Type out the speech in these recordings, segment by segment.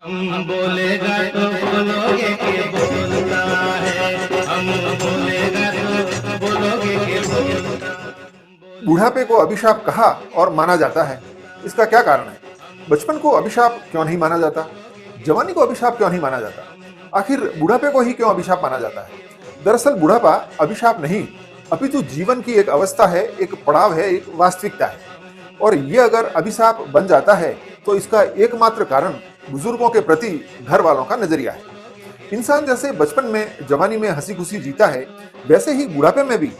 हम बोलेगा तो बोलोगे कि बोलता है, हम बोलेगा तो बोलोगे कि बोलता है। बुढ़ापे को अभिशाप कहा और माना जाता है, इसका क्या कारण है? बचपन को अभिशाप क्यों नहीं माना जाता? जवानी को अभिशाप क्यों नहीं माना जाता? आखिर बुढ़ापे को ही क्यों अभिशाप माना जाता है? दरअसल बुढ़ापा अभिशाप नहीं, अपितु जीवन की एक अवस्था है, एक पड़ाव है, एक वास्तविकता है। और ये अगर अभिशाप बन जाता है तो इसका एकमात्र कारण बुजुर्गों के प्रति घर वालों का नजरिया है। इंसान जैसे बचपन में जवानी में हंसी खुशी जीता है, वैसे ही बुढ़ापे में भी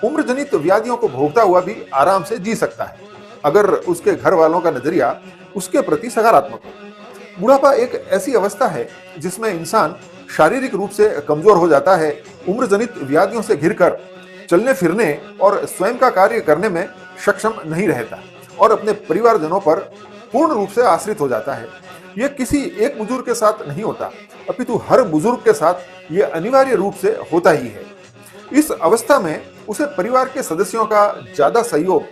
उम्र जनित व्याधियों को भोगता हुआ भी आराम से जी सकता है, अगर उसके घर वालों का नजरिया उसके प्रति सकारात्मक हो। बुढ़ापा एक ऐसी अवस्था है जिसमें इंसान शारीरिक रूप से कमजोर हो जाता है, उम्र जनित व्याधियों से घिरकर चलने फिरने और स्वयं का कार्य करने में सक्षम नहीं रहता और अपने परिवारजनों पर पूर्ण रूप से आश्रित हो जाता है। यह किसी एक बुजुर्ग के साथ नहीं होता, अपितु हर बुजुर्ग के साथ यह अनिवार्य रूप से होता ही है। इस अवस्था में उसे परिवार के सदस्यों का ज्यादा सहयोग,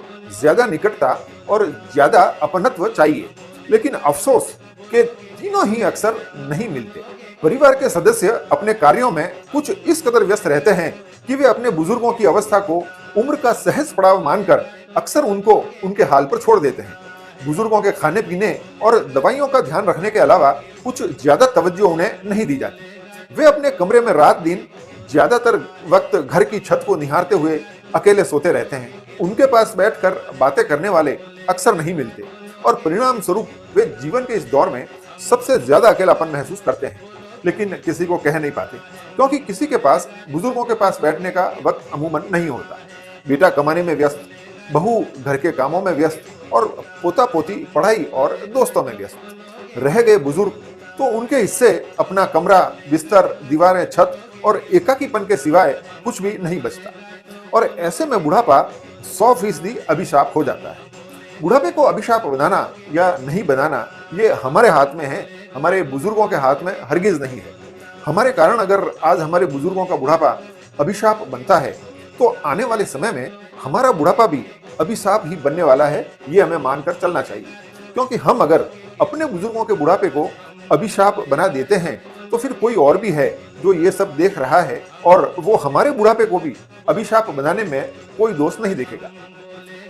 ज्यादा निकटता और ज्यादा अपनत्व चाहिए, लेकिन अफसोस के तीनों ही अक्सर नहीं मिलते। परिवार के सदस्य अपने कार्यों में कुछ इस कदर व्यस्त रहते हैं कि वे अपने बुजुर्गों की अवस्था को उम्र का सहज पड़ाव मानकर अक्सर उनको उनके हाल पर छोड़ देते हैं। बुजुर्गों के खाने पीने और दवाइयों का ध्यान रखने के अलावा कुछ ज्यादा तवज्जो उन्हें नहीं दी जाती। वे अपने कमरे में रात दिन ज्यादातर वक्त घर की छत को निहारते हुए अकेले सोते रहते हैं। उनके पास बैठकर बातें करने वाले अक्सर नहीं मिलते और परिणाम स्वरूप वे जीवन के इस दौर में सबसे ज्यादा अकेलापन महसूस करते हैं, लेकिन किसी को कह नहीं पाते, क्योंकि किसी के पास बुजुर्गों के पास बैठने का वक्त अमूमन नहीं होता। बेटा कमाने में व्यस्त, बहू घर के कामों में व्यस्त और पोता पोती पढ़ाई और दोस्तों में व्यस्त। रह गए बुजुर्ग तो उनके हिस्से अपना कमरा, बिस्तर, दीवारें, छत और एकाकीपन के सिवाय कुछ भी नहीं बचता। और ऐसे में बुढ़ापा 100% अभिशाप हो जाता है। बुढ़ापे को अभिशाप बनाना या नहीं बनाना ये हमारे हाथ में है, हमारे बुजुर्गों के हाथ में हरगिज नहीं है। हमारे कारण अगर आज हमारे बुजुर्गों का बुढ़ापा अभिशाप बनता है तो आने वाले समय में हमारा बुढ़ापा भी अभिशाप ही बनने वाला है, ये हमें मानकर चलना चाहिए। क्योंकि हम अगर अपने बुजुर्गों के बुढ़ापे को अभिशाप बना देते हैं तो फिर कोई और भी है जो ये सब देख रहा है और वो हमारे बुढ़ापे को भी अभिशाप बनाने में कोई दोष नहीं देखेगा।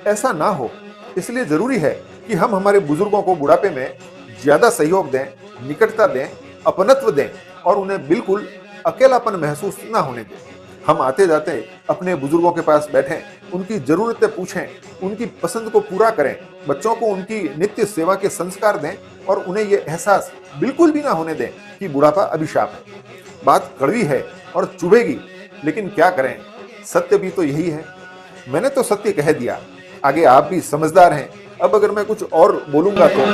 ऐसा ना हो, इसलिए जरूरी है कि हम हमारे बुजुर्गों को बुढ़ापे में ज्यादा सहयोग दें, निकटता दें, अपनत्व दें और उन्हें बिल्कुल अकेलापन महसूस ना होने दें। हम आते जाते अपने बुजुर्गों के पास बैठें, उनकी जरूरतें पूछें, उनकी पसंद को पूरा करें, बच्चों को उनकी नित्य सेवा के संस्कार दें और उन्हें यह एहसास बिल्कुल भी ना होने दें कि बुढ़ापा अभिशाप है। बात कड़वी है और चुभेगी, लेकिन क्या करें, सत्य भी तो यही है। मैंने तो सत्य कह दिया, आगे आप भी समझदार हैं। अब अगर मैं कुछ और बोलूंगा तो